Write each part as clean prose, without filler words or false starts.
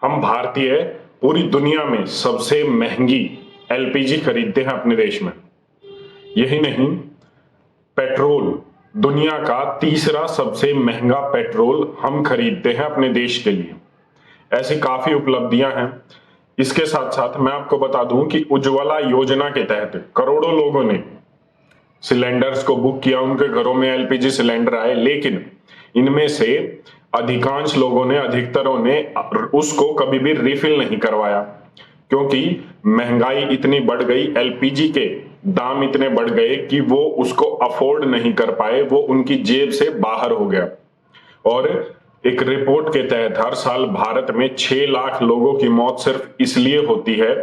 हम भारतीय पूरी दुनिया में सबसे महंगी एलपीजी खरीदते हैं अपने देश में। यही नहीं, पेट्रोल दुनिया का तीसरा सबसे महंगा पेट्रोल हम खरीदते हैं अपने देश के लिए। ऐसी काफी उपलब्धियां हैं। इसके साथ साथ मैं आपको बता दूं कि उज्ज्वला योजना के तहत करोड़ों लोगों ने सिलेंडर्स को बुक किया, उनके घरों में एलपीजी सिलेंडर आए, लेकिन इनमें से अधिकांश लोगों ने, अधिकतरों ने उसको कभी भी रिफिल नहीं करवाया, क्योंकि महंगाई इतनी बढ़ गई, एलपीजी के दाम इतने बढ़ गए कि वो उसको अफोर्ड नहीं कर पाए, वो उनकी जेब से बाहर हो गया। और एक रिपोर्ट के तहत हर साल भारत में 6 लाख लोगों की मौत सिर्फ इसलिए होती है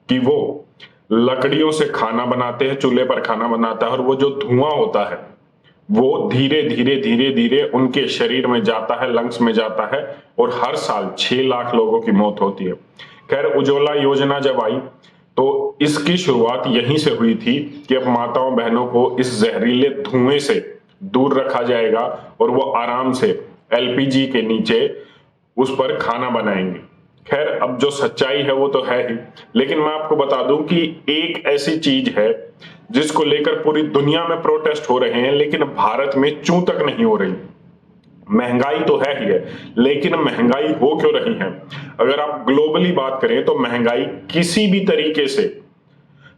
कि वो लकड़ियों से खाना बनाते हैं, चूल्हे पर खाना बनाता है, और वो जो धुआं होता है वो धीरे धीरे धीरे धीरे उनके शरीर में जाता है, लंग्स में जाता है, और हर साल 6 लाख लोगों की मौत होती है। खैर, उज्ज्वला योजना जब आई तो इसकी शुरुआत यहीं से हुई थी कि अब माताओं बहनों को इस जहरीले धुएं से दूर रखा जाएगा और वो आराम से एलपीजी के नीचे उस पर खाना बनाएंगे। खैर, अब जो सच्चाई है वो तो है ही, लेकिन मैं आपको बता दूं कि एक ऐसी चीज है जिसको लेकर पूरी दुनिया में प्रोटेस्ट हो रहे हैं, लेकिन भारत में चूं तक नहीं हो रही। महंगाई तो है ही है, लेकिन महंगाई हो क्यों रही है? अगर आप ग्लोबली बात करें तो महंगाई किसी भी तरीके से,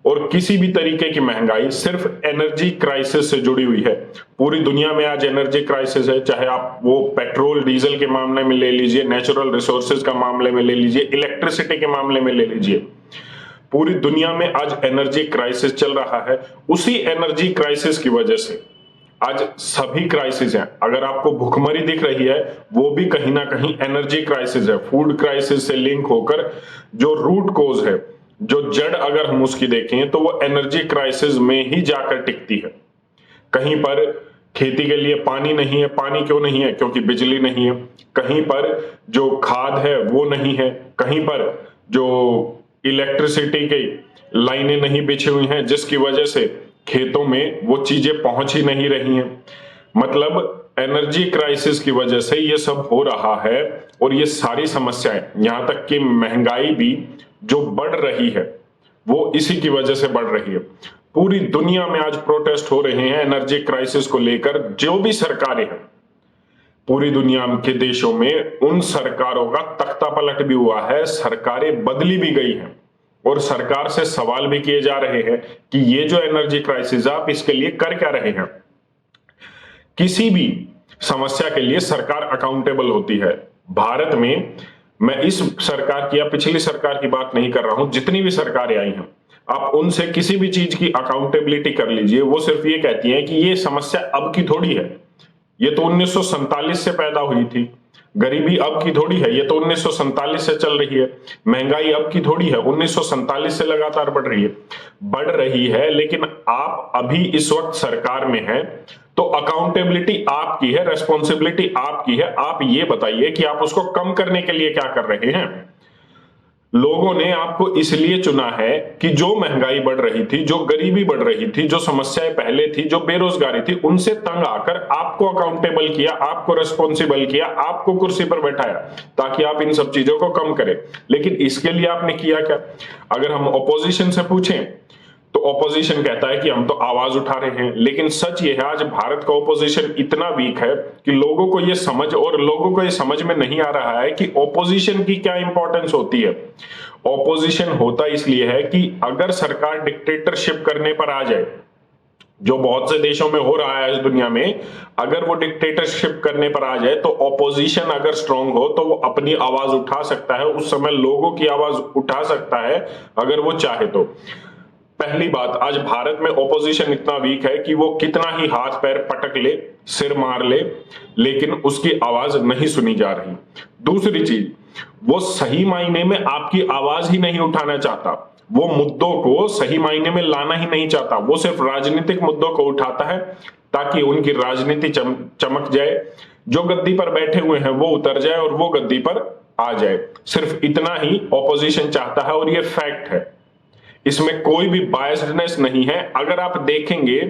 और किसी भी तरीके की महंगाई सिर्फ एनर्जी क्राइसिस से जुड़ी हुई है। पूरी दुनिया में आज एनर्जी क्राइसिस है, चाहे आप वो पेट्रोल डीजल के मामले में ले लीजिए, नेचुरल रिसोर्सेज का मामले में ले लीजिए, इलेक्ट्रिसिटी के मामले में ले लीजिए। पूरी दुनिया में आज एनर्जी क्राइसिस चल रहा है। उसी एनर्जी क्राइसिस की वजह से आज सभी क्राइसिस हैं। अगर आपको भुखमरी दिख रही है, वो भी कहीं ना कहीं एनर्जी क्राइसिस है। फूड क्राइसिस से लिंक होकर जो रूट कोज है, जो जड़ अगर हम उसकी देखें तो वो एनर्जी क्राइसिस में ही जाकर टिकती है। कहीं पर खेती के लिए पानी नहीं है। पानी क्यों नहीं है? क्योंकि बिजली नहीं है। कहीं पर जो खाद है वो नहीं है। कहीं पर जो इलेक्ट्रिसिटी की लाइनें नहीं बिछी हुई हैं, जिसकी वजह से खेतों में वो चीजें पहुंच ही नहीं रही हैं। मतलब एनर्जी क्राइसिस की वजह से ये सब हो रहा है, और ये सारी समस्याएं, यहां तक कि महंगाई भी जो बढ़ रही है वो इसी की वजह से बढ़ रही है। पूरी दुनिया में आज प्रोटेस्ट हो रहे हैं एनर्जी क्राइसिस को लेकर। जो भी सरकारें हैं पूरी दुनिया के देशों में, उन सरकारों का तख्ता पलट भी हुआ है, सरकारें बदली भी गई हैं, और सरकार से सवाल भी किए जा रहे हैं कि ये जो एनर्जी क्राइसिस आप इसके लिए कर क्या रहे हैं। किसी भी समस्या के लिए सरकार अकाउंटेबल होती है। भारत में मैं इस सरकार की या पिछली सरकार की बात नहीं कर रहा हूं, जितनी भी सरकारें आई हैं, आप उनसे किसी भी चीज की अकाउंटेबिलिटी कर लीजिए, वो सिर्फ ये कहती हैं कि ये समस्या अब की थोड़ी है, ये तो 1947 से पैदा हुई थी। गरीबी अब की थोड़ी है, ये तो 1947 से चल रही है। महंगाई अब की थोड़ी है, 1947 से लगातार बढ़ रही है। लेकिन आप अभी इस वक्त सरकार में हैं, तो अकाउंटेबिलिटी आपकी है, रेस्पॉन्सिबिलिटी आपकी है। आप ये बताइए कि आप उसको कम करने के लिए क्या कर रहे हैं। लोगों ने आपको इसलिए चुना है कि जो महंगाई बढ़ रही थी, जो गरीबी बढ़ रही थी, जो समस्याएं पहले थी, जो बेरोजगारी थी, उनसे तंग आकर आपको अकाउंटेबल किया, आपको रेस्पॉन्सिबल किया, आपको कुर्सी पर बैठाया ताकि आप इन सब चीजों को कम करें। लेकिन इसके लिए आपने किया क्या? अगर हम ऑपोजिशन से पूछें तो ऑपोजिशन कहता है कि हम तो आवाज उठा रहे हैं, लेकिन सच ये है आज भारत का ऑपोजिशन इतना वीक है कि लोगों को ये समझ में नहीं आ रहा है कि ऑपोजिशन की क्या इंपॉर्टेंस होती है। ऑपोजिशन होता इसलिए है कि अगर सरकार डिक्टेटरशिप करने पर आ जाए, जो बहुत से देशों में हो रहा है इस दुनिया में, अगर वो डिक्टेटरशिप करने पर आ जाए तो ऑपोजिशन अगर स्ट्रांग हो तो वो अपनी आवाज उठा सकता है, उस समय लोगों की आवाज उठा सकता है अगर वो चाहे तो। पहली बात, आज भारत में ऑपोजिशन इतना वीक है कि वो कितना ही हाथ पैर पटक ले, सिर मार ले, लेकिन उसकी आवाज नहीं सुनी जा रही। दूसरी चीज, वो सही मायने में आपकी आवाज ही नहीं उठाना चाहता, वो मुद्दों को सही मायने में लाना ही नहीं चाहता, वो सिर्फ राजनीतिक मुद्दों को उठाता है ताकि उनकी राजनीति चमक जाए, जो गद्दी पर बैठे हुए हैं वो उतर जाए और वो गद्दी पर आ जाए। सिर्फ इतना ही ऑपोजिशन चाहता है, और ये फैक्ट है, इसमें कोई भी बायस्डनेस नहीं है। अगर आप देखेंगे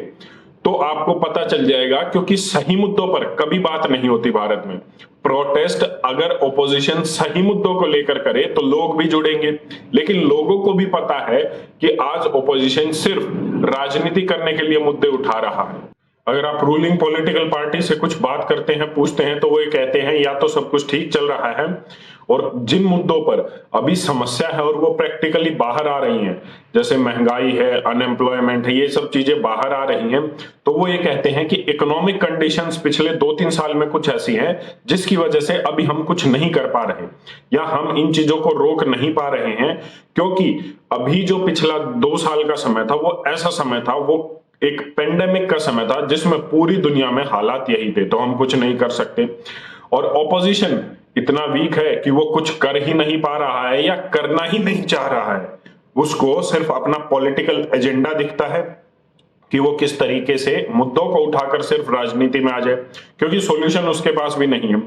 तो आपको पता चल जाएगा, क्योंकि सही मुद्दों पर कभी बात नहीं होती भारत में। प्रोटेस्ट अगर ओपोजिशन सही मुद्दों को लेकर करे तो लोग भी जुड़ेंगे, लेकिन लोगों को भी पता है कि आज ओपोजिशन सिर्फ राजनीति करने के लिए मुद्दे उठा रहा है। अगर आप रूलिंग पॉलिटिकल पार्टी से कुछ बात करते हैं, पूछते हैं, तो वो ये कहते हैं या तो सब कुछ ठीक चल रहा है, और जिन मुद्दों पर अभी समस्या है और वो प्रैक्टिकली बाहर आ रही हैं, जैसे महंगाई है, अनएम्प्लॉयमेंट है, ये सब चीजें बाहर आ रही हैं, तो वो ये कहते हैं कि इकोनॉमिक कंडीशंस पिछले 2-3 साल में कुछ ऐसी हैं जिसकी वजह से अभी हम कुछ नहीं कर पा रहे, या हम इन चीजों को रोक नहीं पा रहे हैं, क्योंकि अभी जो पिछला 2 साल का समय था वो ऐसा समय था, वो एक पेंडेमिक का समय था जिसमें पूरी दुनिया में हालात यही थे, तो हम कुछ नहीं कर सकते। और ऑपोजिशन इतना वीक है कि वो कुछ कर ही नहीं पा रहा है या करना ही नहीं चाह रहा है, उसको सिर्फ अपना पॉलिटिकल एजेंडा दिखता है कि वो किस तरीके से मुद्दों को उठाकर सिर्फ राजनीति में आ जाए, क्योंकि सॉल्यूशन उसके पास भी नहीं है।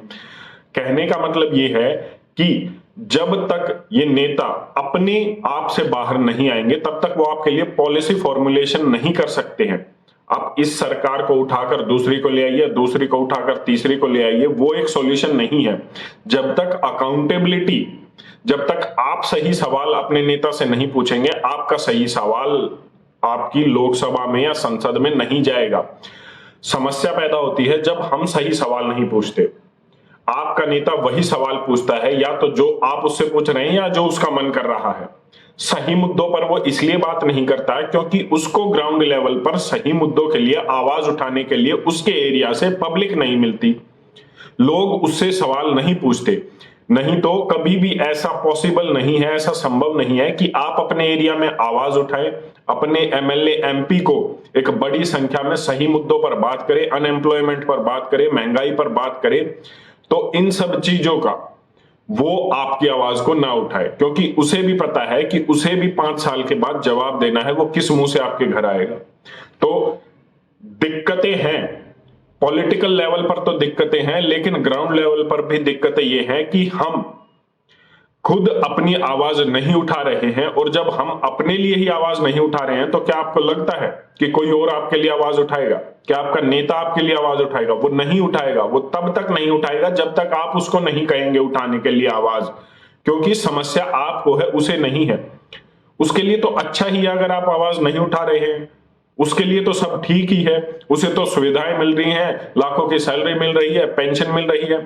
कहने का मतलब ये है कि जब तक ये नेता अपने आप से बाहर नहीं आएंगे तब तक वो आपके लिए पॉलिसी फॉर्मुलेशन नहीं कर सकते हैं। आप इस सरकार को उठाकर दूसरी को ले आइए, दूसरी को उठाकर तीसरी को ले आइए, वो एक सॉल्यूशन नहीं है। जब तक अकाउंटेबिलिटी, जब तक आप सही सवाल अपने नेता से नहीं पूछेंगे, आपका सही सवाल आपकी लोकसभा में या संसद में नहीं जाएगा। समस्या पैदा होती है जब हम सही सवाल नहीं पूछते। आपका नेता वही सवाल पूछता है, या तो जो आप उससे पूछ रहे हैं या जो उसका मन कर रहा है। सही मुद्दों पर वो इसलिए बात नहीं करता है क्योंकि उसको ग्राउंड लेवल पर सही मुद्दों के लिए आवाज उठाने के लिए उसके एरिया से पब्लिक नहीं मिलती, लोग उससे सवाल नहीं पूछते। नहीं तो कभी भी ऐसा पॉसिबल नहीं है, ऐसा संभव नहीं है कि आप अपने एरिया में आवाज उठाएं, अपने एमएलए एमपी को एक बड़ी संख्या में सही मुद्दों पर बात करें, अनएम्प्लॉयमेंट पर बात करें, महंगाई पर बात करें, तो इन सब चीजों का वो आपकी आवाज को ना उठाए, क्योंकि उसे भी पता है कि उसे भी 5 साल के बाद जवाब देना है, वो किस मुंह से आपके घर आएगा। तो दिक्कतें हैं, पॉलिटिकल लेवल पर तो दिक्कतें हैं, लेकिन ग्राउंड लेवल पर भी दिक्कतें ये हैं कि हम खुद अपनी आवाज नहीं उठा रहे हैं, और जब हम अपने लिए ही आवाज नहीं उठा रहे हैं तो क्या आपको लगता है कि कोई और आपके लिए आवाज उठाएगा? क्या आपका नेता आपके लिए आवाज उठाएगा? वो नहीं उठाएगा। वो तब तक नहीं उठाएगा जब तक आप उसको नहीं कहेंगे उठाने के लिए आवाज, क्योंकि समस्या आपको है, उसे नहीं है। उसके लिए तो अच्छा ही है अगर आप आवाज नहीं उठा रहे हैं, उसके लिए तो सब ठीक ही है, उसे तो सुविधाएं मिल रही हैं, लाखों की सैलरी मिल रही है, पेंशन मिल रही है।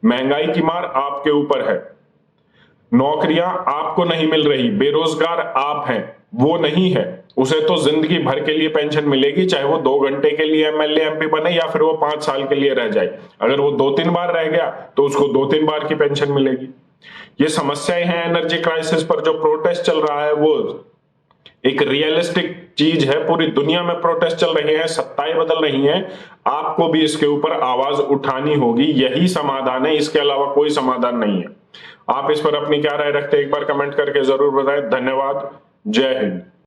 महंगाई की मार आपके ऊपर है, नौकरियां आपको नहीं मिल रही, बेरोजगार आप हैं, वो नहीं है। उसे तो जिंदगी भर के लिए पेंशन मिलेगी, चाहे वो 2 घंटे के लिए एमएलए एमपी बने या फिर वो 5 साल के लिए रह जाए। अगर वो 2-3 बार रह गया तो उसको 2-3 बार की पेंशन मिलेगी। ये समस्याएं हैं एनर्जी क्राइसिस पर जो प्रोटेस्ट चल रहा है, वो एक रियलिस्टिक चीज है। पूरी दुनिया में प्रोटेस्ट चल रहे हैं, सत्ताएं बदल रही हैं, आपको भी इसके ऊपर आवाज उठानी होगी। यही समाधान है, इसके अलावा कोई समाधान नहीं है। आप इस पर अपनी क्या राय रखते हैं, एक बार कमेंट करके जरूर बताएं। धन्यवाद। जय हिंद।